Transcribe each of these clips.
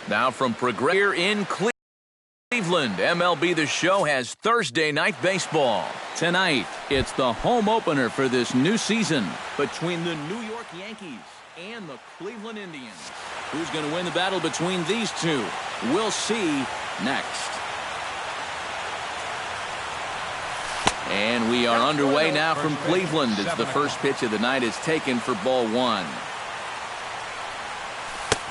Now from here in Cleveland, MLB The Show has Thursday night baseball. Tonight, it's the home opener for this new season between the New York Yankees and the Cleveland Indians. Who's going to win the battle between these two? We'll see next. And we are underway now from Cleveland as the first pitch of the night is taken for ball one.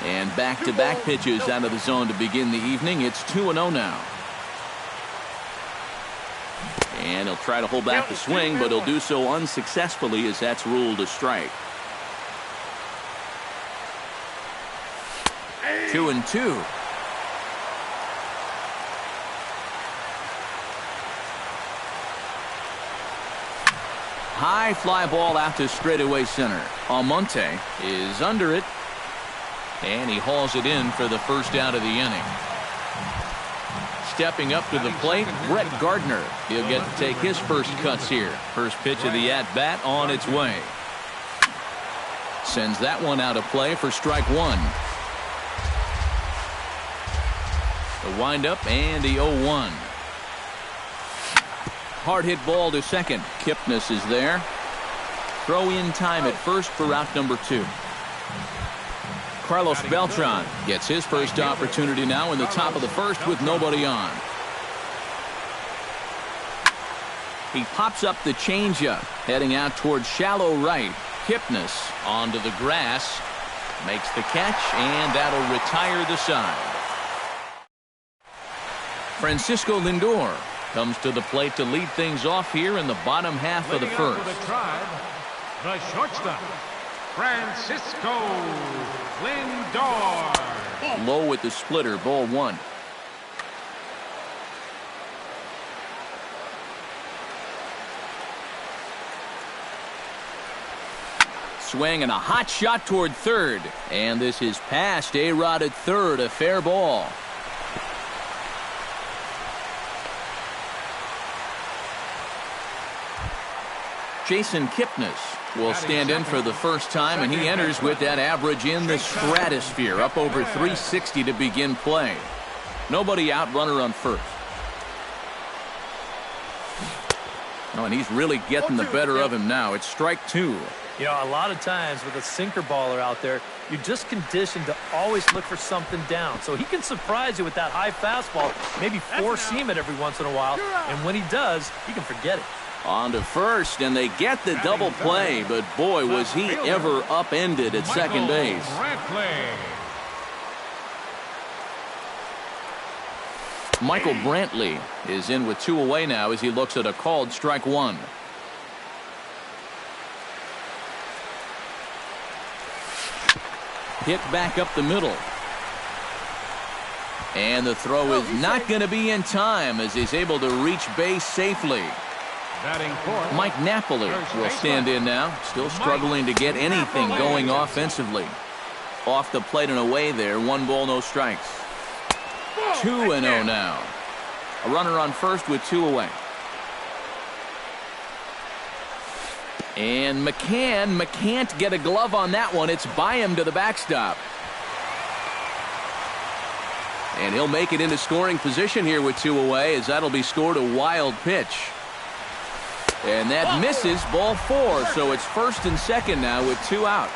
And back-to-back pitches out of the zone to begin the evening. It's 2-0 now. And he'll try to hold back the swing, but he'll do so unsuccessfully as that's ruled a strike. 2-2. High fly ball out to straightaway center. Almonte is under it. And he hauls it in for the first out of the inning. Stepping up to the plate, Brett Gardner. He'll get to take his first cuts here. First pitch of the at-bat on its way. Sends that one out of play for strike one. The windup and the 0-1. Hard hit ball to second. Kipnis is there. Throw in time at first for out number 2. Carlos Beltran gets his first opportunity now in the top of the first with nobody on. He pops up the changeup, heading out towards shallow right. Kipnis onto the grass, makes the catch, and that'll retire the side. Francisco Lindor comes to the plate to lead things off here in the bottom half of the first. The shortstop, Francisco Lindor. Low with the splitter, ball one. Swing and a hot shot toward third. And this is past A-Rod at third, a fair ball. Jason Kipnis will stand in for the first time, and he enters with that average in the stratosphere, up over 360 to begin play. Nobody out, runner on first. Oh, and he's really getting the better of him now. It's strike two. You know, a lot of times with a sinker baller out there, you're just conditioned to always look for something down. So he can surprise you with that high fastball, maybe four-seam it every once in a while, and when he does, you can forget it. On to first, and they get the double play, but boy, was he ever upended at second base. Michael Brantley is in with 2 away now as he looks at a called strike one. Hit back up the middle. And the throw is not going to be in time as he's able to reach base safely. Mike Napoli will stand in now, still struggling to get anything going offensively. Off the plate and away there, 1 ball, no strikes. 2-0 now. A runner on first with 2 away. And McCann can't get a glove on that one. It's by him to the backstop. And he'll make it into scoring position here with 2 away as that'll be scored a wild pitch. And that misses, ball 4, so it's first and second now with 2 out.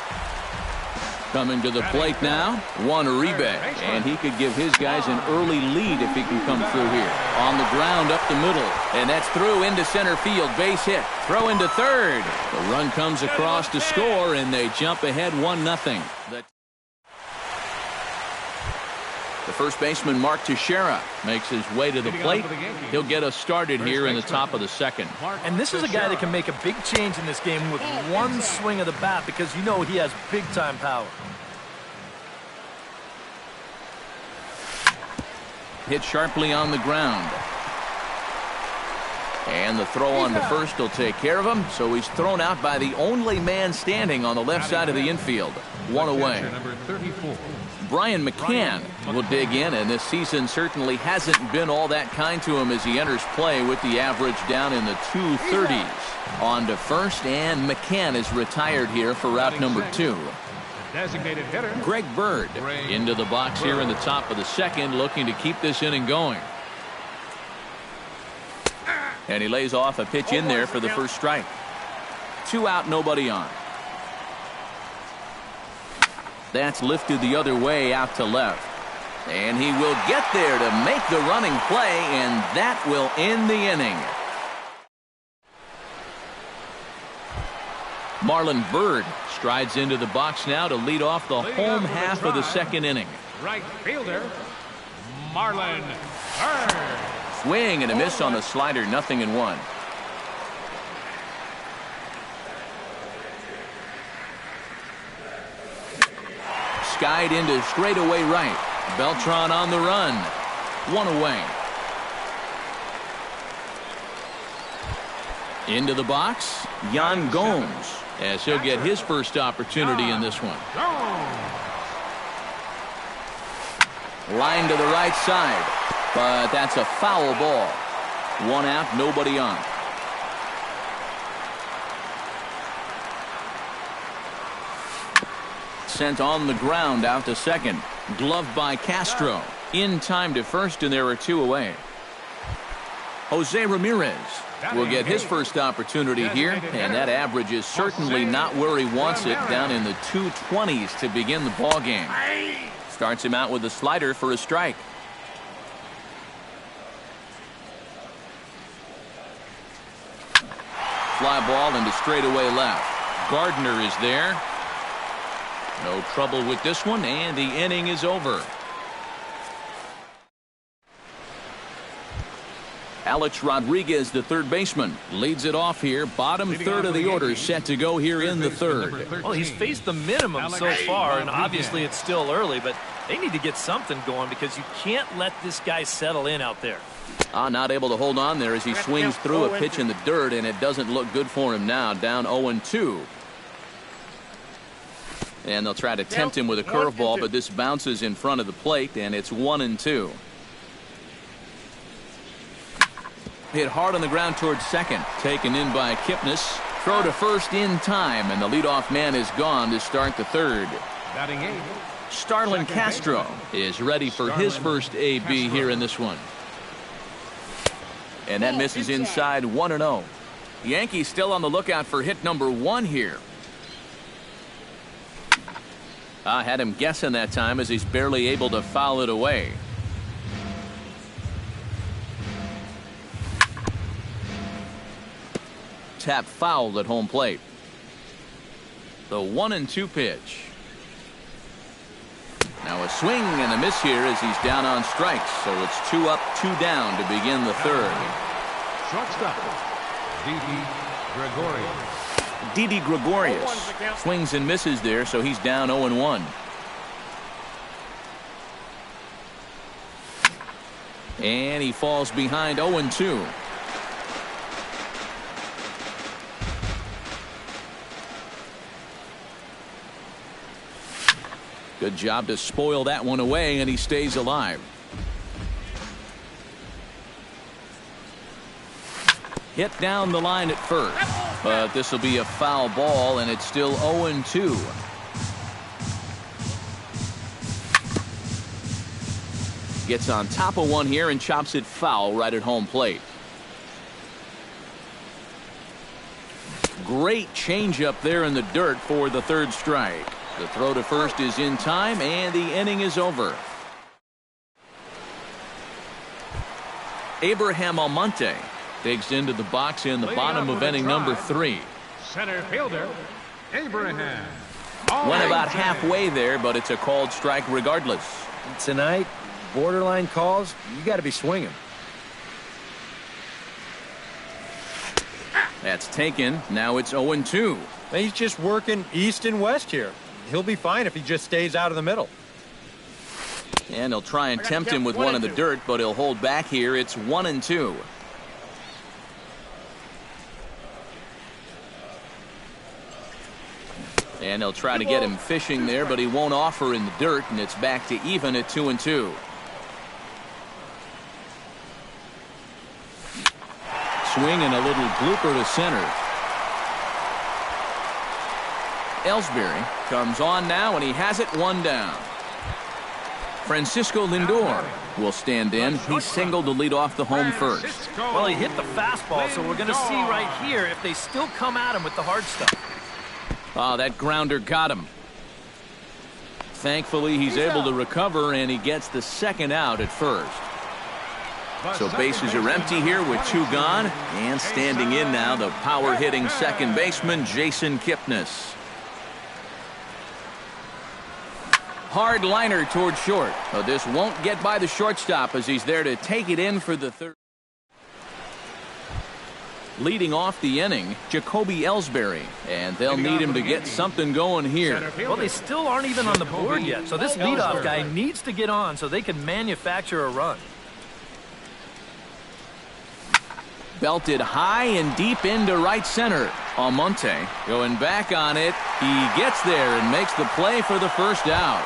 Coming to the plate now, Juan Uribe, and he could give his guys an early lead if he can come through here. On the ground up the middle, and that's through into center field, base hit, throw into third. The run comes across to score, and they jump ahead 1-0. The first baseman, Mark Teixeira, makes his way to the plate. He'll get us started here in the top of the second. And this is a guy that can make a big change in this game with one swing of the bat because you know he has big-time power. Hit sharply on the ground. And the throw on to first will take care of him, so he's thrown out by the only man standing on the left side of the infield. 1 away. Brian McCann will dig in, and this season certainly hasn't been all that kind to him as he enters play with the average down in the 230s. On to first, and McCann is retired here for route number 2. Designated hitter. Greg Bird into the box here in the top of the second, looking to keep this inning going. And he lays off a pitch in there for the first strike. 2 out, nobody on. That's lifted the other way out to left. And he will get there to make the running play, and that will end the inning. Marlon Byrd strides into the box now to lead off the home half of the second inning. Right fielder, Marlon Byrd. Swing and a miss on the slider, 0-1. Skied into straightaway right. Beltran on the run. 1 away. Into the box, Yan Gomes, as he'll get his first opportunity in this one. Line to the right side, but that's a foul ball. 1 out, nobody on. Sent on the ground out to second. Gloved by Castro. In time to first, and there are 2 away. Jose Ramirez will get his first opportunity here, and that average is certainly not where he wants it, down in the 220s to begin the ball game. Starts him out with a slider for a strike. Fly ball into straightaway left. Gardner is there. No trouble with this one, and the inning is over. Alex Rodriguez, the third baseman, leads it off here. Bottom third of the order set to go here in the third. Well, he's faced the minimum so far, and obviously it's still early, but they need to get something going because you can't let this guy settle in out there. Not able to hold on there as he swings through a pitch in the dirt, and it doesn't look good for him now. Down 0-2. And they'll try to tempt him with a curveball, but this bounces in front of the plate, and it's 1-2. Hit hard on the ground towards second. Taken in by Kipnis. Throw to first in time, and the leadoff man is gone to start the third. Batting 8. Starlin Castro is ready for his first AB here in this one. And that misses inside, 1-0. Yankees still on the lookout for hit number 1 here. I had him guessing that time as he's barely able to foul it away. Tap fouled at home plate. The 1-2 pitch. Now a swing and a miss here as he's down on strikes. So it's 2 up, 2 down to begin the third. Shortstop, Didi Gregorius swings and misses there, so he's down 0-1. And he falls behind 0-2. Good job to spoil that one away, and he stays alive. Hit down the line at first, but this will be a foul ball, and it's still 0-2. Gets on top of one here and chops it foul right at home plate. Great changeup there in the dirt for the third strike. The throw to first is in time, and the inning is over. Abraham Almonte digs into the box in the bottom of inning number 3. Center fielder, Abraham. Went about halfway there, but it's a called strike regardless. Tonight, borderline calls, you got to be swinging. That's taken. Now it's 0-2. He's just working east and west here. He'll be fine if he just stays out of the middle. And he'll try and tempt him with one in the dirt, but he'll hold back here. It's 1-2. And they'll try to get him fishing there, but he won't offer in the dirt, and it's back to even at 2-2. Swing and a little blooper to center. Ellsbury comes on now, and he has it one down. Francisco Lindor will stand in. He singled to lead off the home first. Well, he hit the fastball, so we're going to see right here if they still come at him with the hard stuff. Oh, that grounder got him. Thankfully, he's able to recover, and he gets the second out at first. So bases are empty here with 2 gone, and standing in now, the power-hitting second baseman, Jason Kipnis. Hard liner toward short. But this won't get by the shortstop as he's there to take it in for the third. Leading off the inning, Jacoby Ellsbury, and they'll need him to get something going here. Well, they still aren't even on the board yet, so this leadoff guy needs to get on so they can manufacture a run. Belted high and deep into right center. Almonte going back on it. He gets there and makes the play for the first out.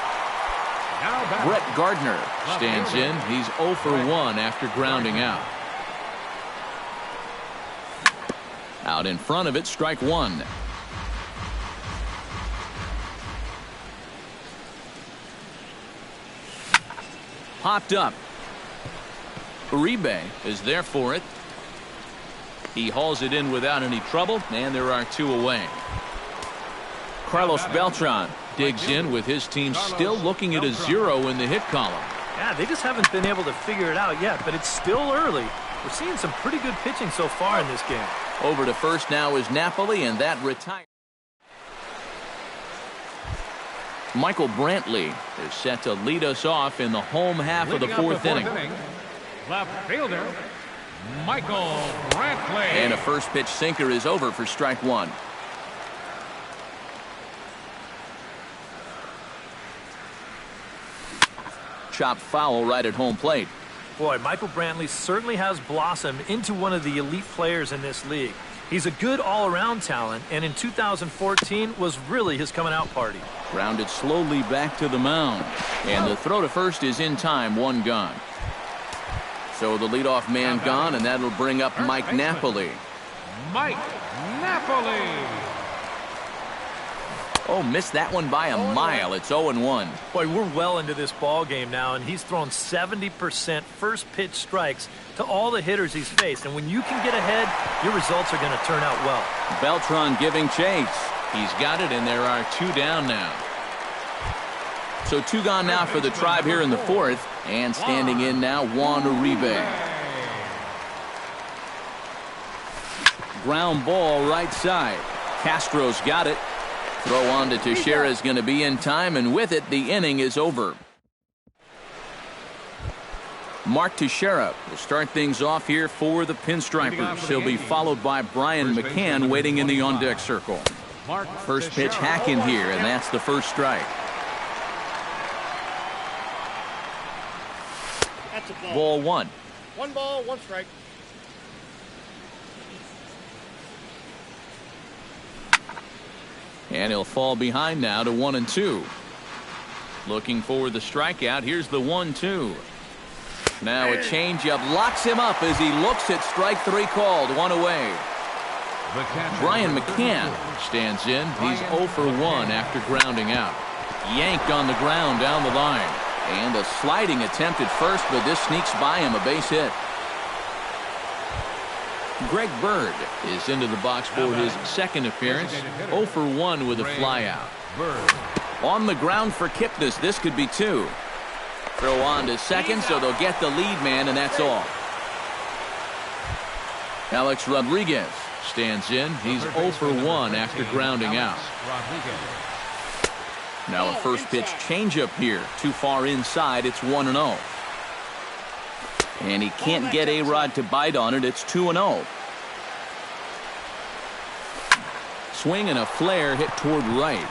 Brett Gardner stands in. He's 0 for 1 after grounding out. Out in front of it, strike 1. Popped up. Uribe is there for it. He hauls it in without any trouble, and there are 2 away. Carlos Beltran digs in with his team still looking at a 0 in the hit column. Yeah, they just haven't been able to figure it out yet, but it's still early. We're seeing some pretty good pitching so far in this game. Over to first now is Napoli, and that retires. Michael Brantley is set to lead us off in the home half of the fourth inning. Left fielder, Michael Brantley. And a first pitch sinker is over for strike 1. Chopped foul right at home plate. Boy, Michael Brantley certainly has blossomed into one of the elite players in this league. He's a good all-around talent, and in 2014 was really his coming-out party. Grounded slowly back to the mound. And the throw to first is in time, 1 gone. So the leadoff man gone, and that'll bring up Mike Napoli. Mike Napoli. Oh, missed that one by a mile. It's 0-1. Boy, we're well into this ball game now, and he's thrown 70% first pitch strikes to all the hitters he's faced. And when you can get ahead, your results are going to turn out well. Beltran giving chase. He's got it, and there are 2 down now. So 2 gone now for the Tribe here in the fourth. And standing in now, Juan Uribe. Ground ball right side. Castro's got it. Throw on to Teixeira is going to be in time, and with it, the inning is over. Mark Teixeira will start things off here for the Pinstripers. He'll be followed by Brian McCann waiting in the on-deck circle. First pitch hack in here, and that's the first strike. That's a ball. Ball 1. 1 ball, 1 strike. And he'll fall behind now to 1-2. Looking for the strikeout. Here's the 1-2. Now a changeup locks him up as he looks at strike 3 called. 1 away. Brian McCann stands in. He's 0 for 1 after grounding out. Yanked on the ground down the line. And a sliding attempt at first, but this sneaks by him, a base hit. Greg Bird is into the box for his second appearance. 0 for 1 with a flyout. On the ground for Kipnis. This could be 2. Throw on to second, so they'll get the lead man, and that's all. Alex Rodriguez stands in. He's 0 for 1 after grounding out. Now a first pitch changeup here. Too far inside. It's 1-0. And he can't get A-Rod to bite on it. It's 2-0. Swing and a flare hit toward right.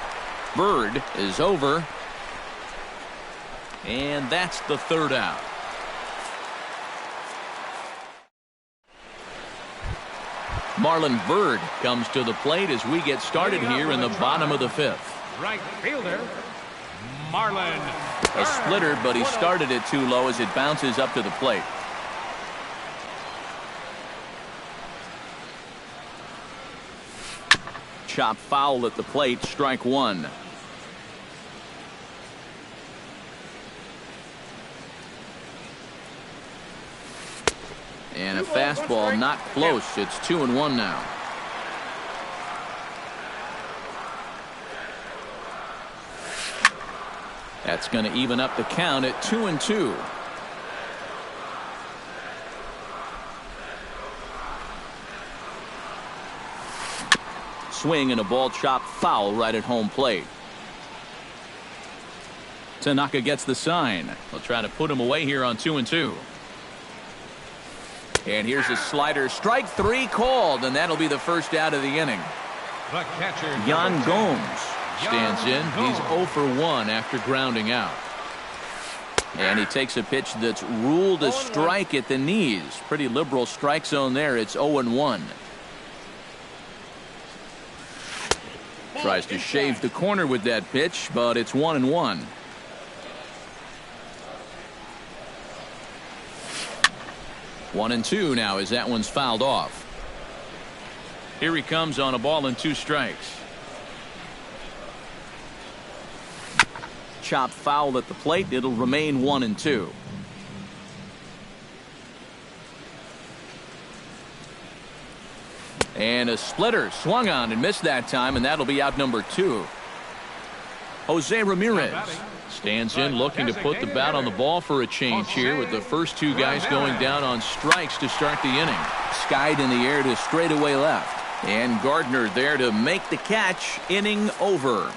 Bird is over. And that's the third out. Marlon Bird comes to the plate as we get started here in the bottom of the fifth. Right fielder, Marlon. A splitter, but he started it too low as it bounces up to the plate. chop foul at the plate, strike one. And a fastball not close. It's 2-1 now. That's going to even up the count at 2-2. Swing and a ball chopped foul right at home plate. Tanaka gets the sign. They'll try to put him away here on 2-2. And here's a slider. Strike three called, and that'll be the first out of the inning. The catcher, Yan Gomes stands in. He's 0 for 1 after grounding out. And he takes a pitch that's ruled a strike at the knees. Pretty liberal strike zone there. It's 0-1. Tries to shave the corner with that pitch, but it's 1-1. One and two now as that one's fouled off. Here he comes on a ball and 2 strikes. Chop foul at the plate. It'll remain 1-2. And a splitter swung on and missed that time, and that'll be out number 2. Jose Ramirez stands in, looking to put the bat on the ball for a change here, with the first 2 guys going down on strikes to start the inning. Skied in the air to straightaway left. And Gardner there to make the catch. Inning over.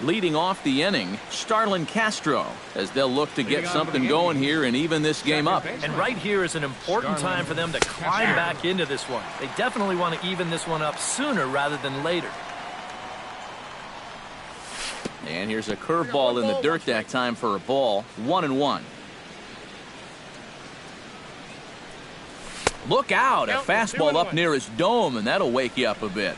Leading off the inning, Starlin Castro, as they'll look to get something going here and even this game up. And right here is an important time for them to climb back into this one. They definitely want to even this one up sooner rather than later. And here's a curveball in the dirt that time for a ball. 1-1. Look out, a fastball up near his dome, and that'll wake you up a bit.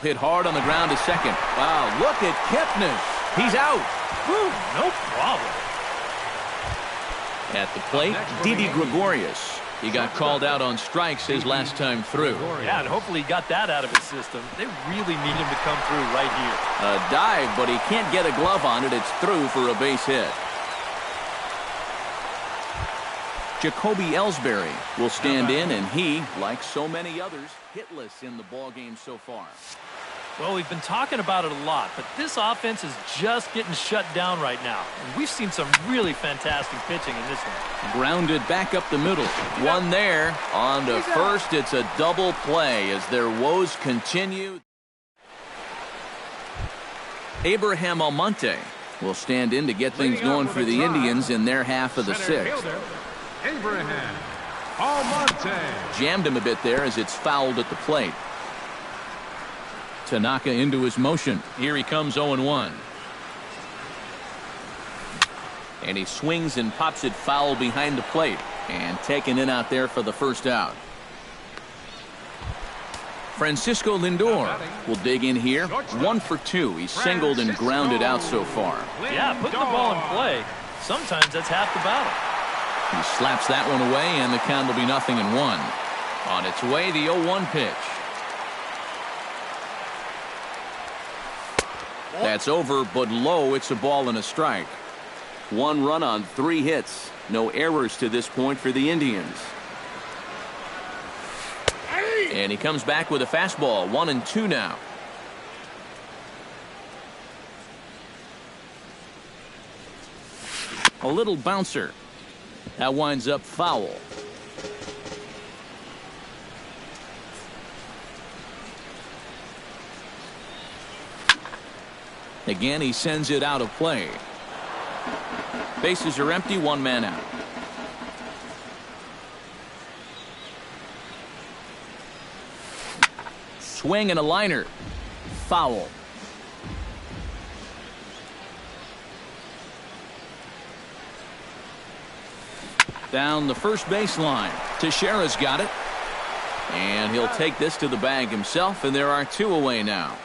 Hit hard on the ground to second. Wow, look at Kipnis. He's out. Woo, no problem. At the plate, Didi Gregorius. He got called out on strikes his last time through. Yeah, and hopefully he got that out of his system. They really need him to come through right here. A dive, but he can't get a glove on it. It's through for a base hit. Jacoby Ellsbury will stand in, and he, like so many others, hitless in the ballgame so far. Well, we've been talking about it a lot, but this offense is just getting shut down right now. And we've seen some really fantastic pitching in this one. Grounded back up the middle. One there. On to first. It's a double play as their woes continue. Abraham Almonte will stand in to get things going for the Indians in their half of the 6th. Abraham Almonte. Jammed him a bit there as it's fouled at the plate. Tanaka into his motion. Here he comes 0-1. And he swings and pops it foul behind the plate. And taken in out there for the first out. Francisco Lindor will dig in here. 1 for 2. He's singled and grounded out so far. Yeah, putting the ball in play, sometimes that's half the battle. He slaps that one away, and the count will be 0-1. On its way, the 0-1 pitch. That's over, but low. It's a ball and a strike. 1 run on 3 hits. No errors to this point for the Indians. And he comes back with a fastball. 1-2 now. A little bouncer. That winds up foul. Again, he sends it out of play. Bases are empty, 1 man out. Swing and a liner. Foul. Down the first baseline. Teixeira's got it. And he'll take this to the bag himself, and there are 2 away now.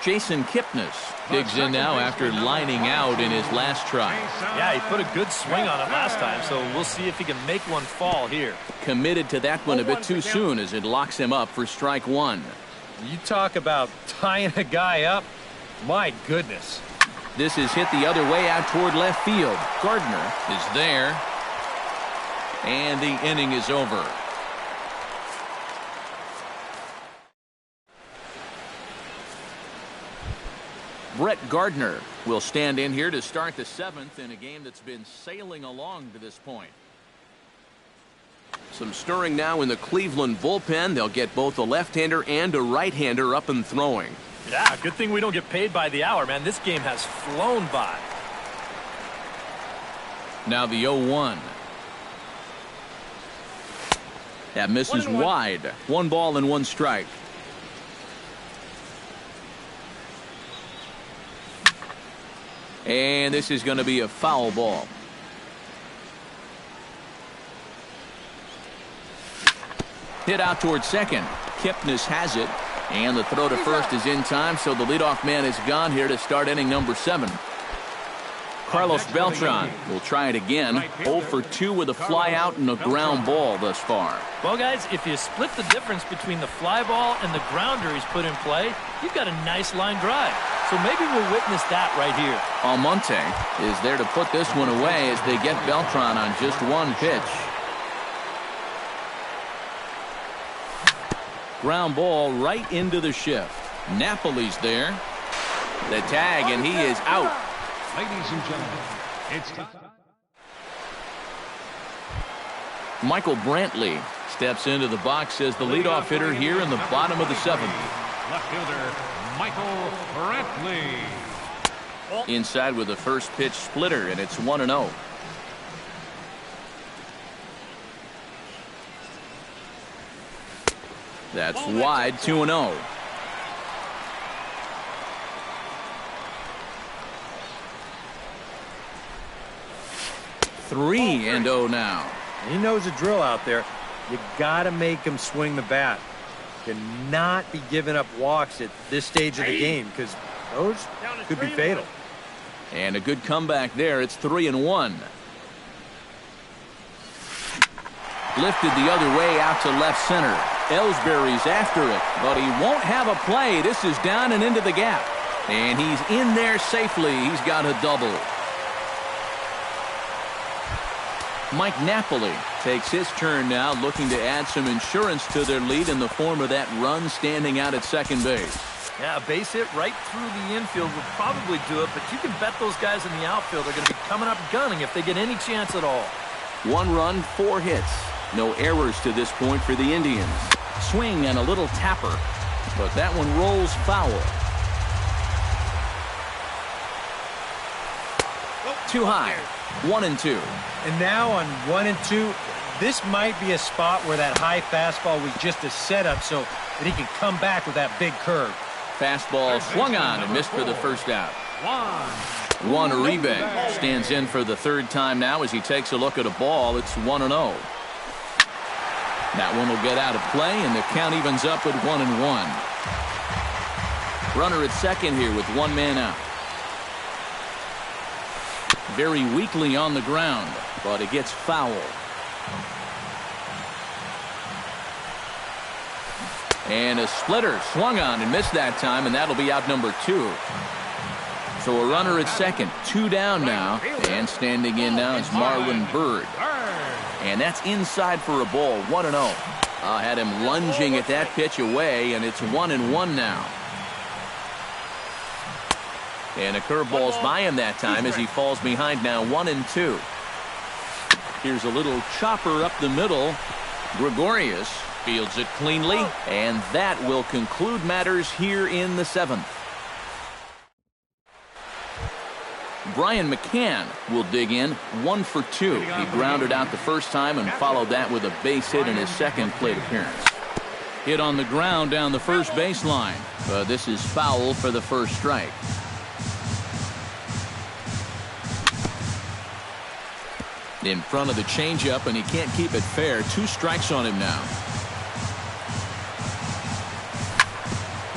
Jason Kipnis digs in now after lining out in his last try. Yeah, he put a good swing on it last time, so we'll see if he can make one fall here. Committed to that one a bit too soon as it locks him up for strike one. You talk about tying a guy up. My goodness. This is hit the other way out toward left field. Gardner is there. And the inning is over. Brett Gardner will stand in here to start the seventh in a game that's been sailing along to this point. Some stirring now in the Cleveland bullpen. They'll get both a left-hander and a right-hander up and throwing. Yeah, good thing we don't get paid by the hour, man. This game has flown by. Now the 0-1. That misses wide. 1 ball and 1 strike. And this is going to be a foul ball. Hit out towards second. Kipnis has it. And the throw to first is in time, so the leadoff man is gone here to start inning number 7. Carlos Beltran will try it again. 0 for 2 with a fly out and a ground ball thus far. Well, guys, if you split the difference between the fly ball and the grounder he's put in play, you've got a nice line drive. So maybe we'll witness that right here. Almonte is there to put this one away as they get Beltran on just 1 pitch. Ground ball right into the shift. Napoli's there. The tag, and he is out. Ladies and gentlemen, it's time. Michael Brantley steps into the box as the leadoff hitter here in the bottom of the 7th. Left fielder, Michael Brantley. Inside with the first pitch splitter, and it's 1-0. That's wide, 2-0. Three and 0 now. He knows the drill out there. You got to make him swing the bat. Cannot be giving up walks at this stage of the game because those could be fatal. And a good comeback there. It's 3-1. Lifted the other way out to left center. Ellsbury's after it, but he won't have a play. This is down and into the gap. And he's in there safely. He's got a double. Mike Napoli takes his turn now, looking to add some insurance to their lead in the form of that run standing out at second base. Yeah, a base hit right through the infield would probably do it, but you can bet those guys in the outfield are going to be coming up gunning if they get any chance at all. 1 run, 4 hits. No errors to this point for the Indians. Swing and a little tapper, but that one rolls foul. Too high. 1-2. And now on 1-2, this might be a spot where that high fastball was just a setup so that he can come back with that big curve. Fastball swung on and missed for the first out. Juan Uribe stands in for the 3rd time now as he takes a look at a ball. It's 1-0. That one will get out of play, and the count evens up at 1-1. Runner at second here with 1 man out. Very weakly on the ground, but it gets foul. And a splitter swung on and missed that time, and that'll be out number 2. So a runner at second, 2 down now, and standing in now is Marlon Byrd. And that's inside for a ball, 1-0. Had him lunging at that pitch away, and it's 1-1 now. And a curveball's by him that time as he falls behind now, 1-2. Here's a little chopper up the middle. Gregorius fields it cleanly, and that will conclude matters here in the 7th. Brian McCann will dig in, 1 for 2. He grounded out the first time and followed that with a base hit in his second plate appearance. Hit on the ground down the first baseline, but this is foul for the first strike. In front of the changeup, and he can't keep it fair. 2 strikes on him now.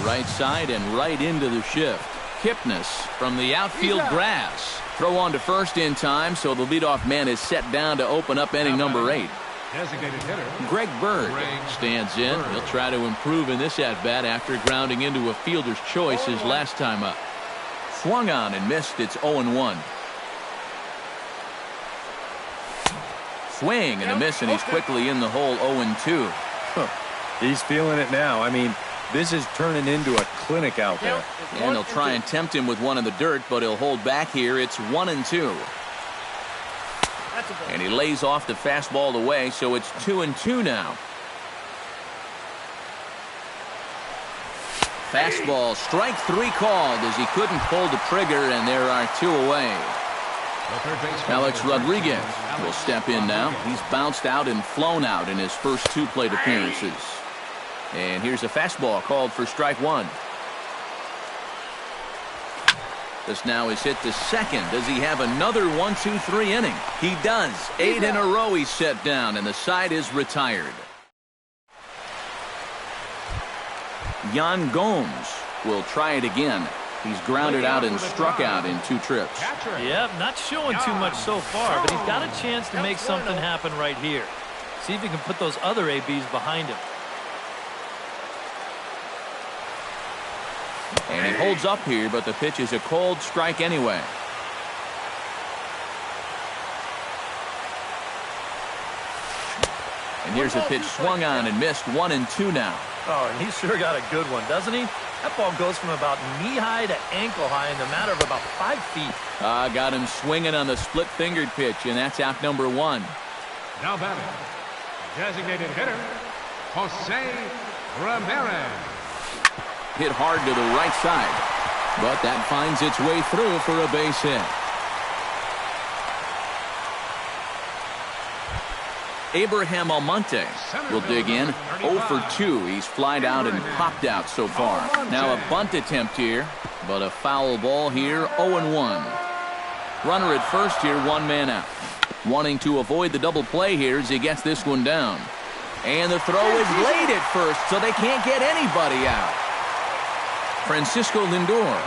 right side and right into the shift. Kipnis from the outfield grass. Throw on to first in time, so the leadoff man is set down to open up inning number 8. Designated hitter. Greg Bird stands in. He'll try to improve in this at-bat after grounding into a fielder's choice his last time up. Swung on and missed. It's 0-1. Swing and a miss, and he's quickly in the hole. 0-2. He's feeling it now. I mean, this is turning into a clinic out there. And they'll try and tempt him with one in the dirt, but he'll hold back here. It's 1-2. And he lays off the fastball away, so it's 2-2 now. Fastball, strike 3 called as he couldn't pull the trigger, and there are 2 away. Alex Rodriguez will step in now. He's bounced out and flown out in his first 2 plate appearances. And here's a fastball called for strike 1. This now is hit to second. Does he have another 1-2-3 inning? He does. 8 in a row he's set down, and the side is retired. Yan Gomes will try it again. He's grounded out and struck out in 2 trips. Yep, not showing too much so far, but he's got a chance to make something happen right here. See if he can put those other ABs behind him. And he holds up here, but the pitch is a cold strike anyway. And here's a pitch swung on and missed. 1-2 now. Oh, and he sure got a good one, doesn't he? That ball goes from about knee-high to ankle-high in the matter of about 5 feet. Got him swinging on the split-fingered pitch, and that's out number 1. Now batting, designated hitter, Jose Ramirez. Hit hard to the right side, but that finds its way through for a base hit. Abraham Almonte will dig in. 0 for 2. He's flied out and popped out so far. Now a bunt attempt here, but a foul ball here. 0-1. Runner at first here, 1 man out. Wanting to avoid the double play here as he gets this one down. And the throw is late at first, so they can't get anybody out. Francisco Lindor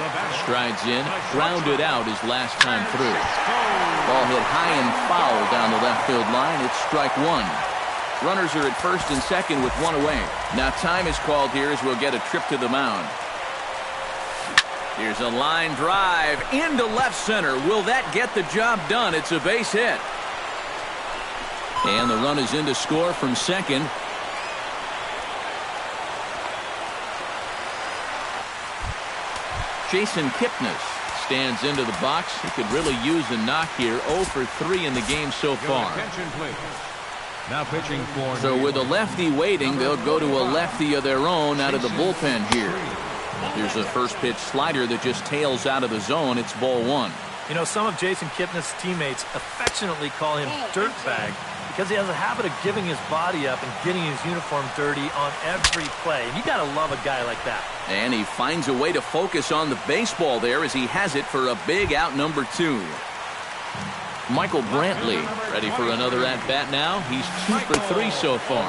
strides in, grounded out his last time through. Ball hit high and foul down the left field line. It's strike 1. Runners are at first and second with 1 away. Now time is called here as we'll get a trip to the mound. Here's a line drive into left center. Will that get the job done? It's a base hit. And the run is in to score from second. Jason Kipnis stands into the box. He could really use a knock here. 0 for 3 in the game so far. Now pitching for. So with a lefty waiting, they'll go to a lefty of their own out of the bullpen here. Here's a first pitch slider that just tails out of the zone. It's ball 1. You know, some of Jason Kipnis' teammates affectionately call him Dirtbag because he has a habit of giving his body up and getting his uniform dirty on every play. And you got to love a guy like that. And he finds a way to focus on the baseball there as he has it for a big out number 2. Michael Brantley ready for another at-bat now. He's 2 for 3 so far.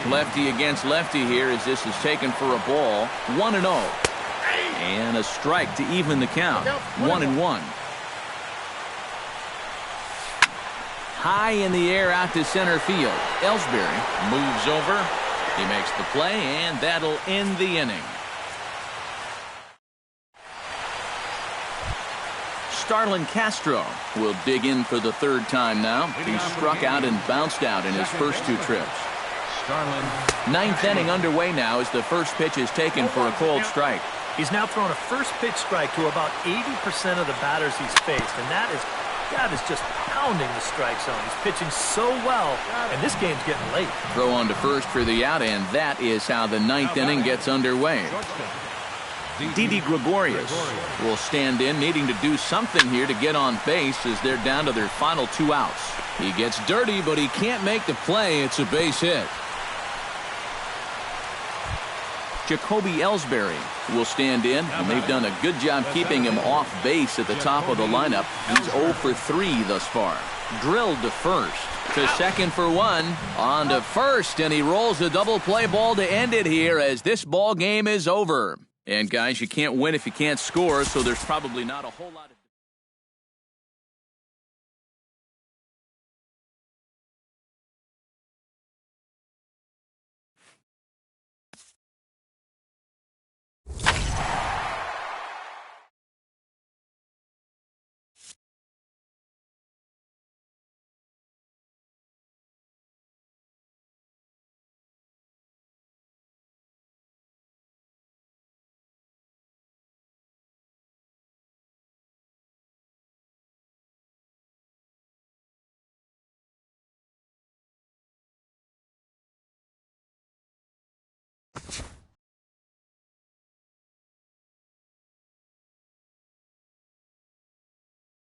Lefty against lefty here as this is taken for a ball. 1-0. And a strike to even the count. 1-1. High in the air out to center field. Ellsbury moves over. He makes the play, and that'll end the inning. Starlin Castro will dig in for the 3rd time now. He struck out and bounced out in his first 2 trips. 9th inning underway now as the first pitch is taken for a cold strike. He's now thrown a first pitch strike to about 80% of the batters he's faced, and that is just pounding the strike zone. He's pitching so well, and this game's getting late. Throw on to first for the out, and that is how the 9th inning gets underway. Didi Gregorius will stand in, needing to do something here to get on base as they're down to their final 2 outs. He gets dirty, but he can't make the play. It's a base hit. Jacoby Ellsbury will stand in, and they've done a good job keeping him off base at the top of the lineup. He's 0 for 3 thus far. Drilled to first. To second for one. On to first, and he rolls the double play ball to end it here as this ball game is over. And guys, you can't win if you can't score, so there's probably not a whole lot of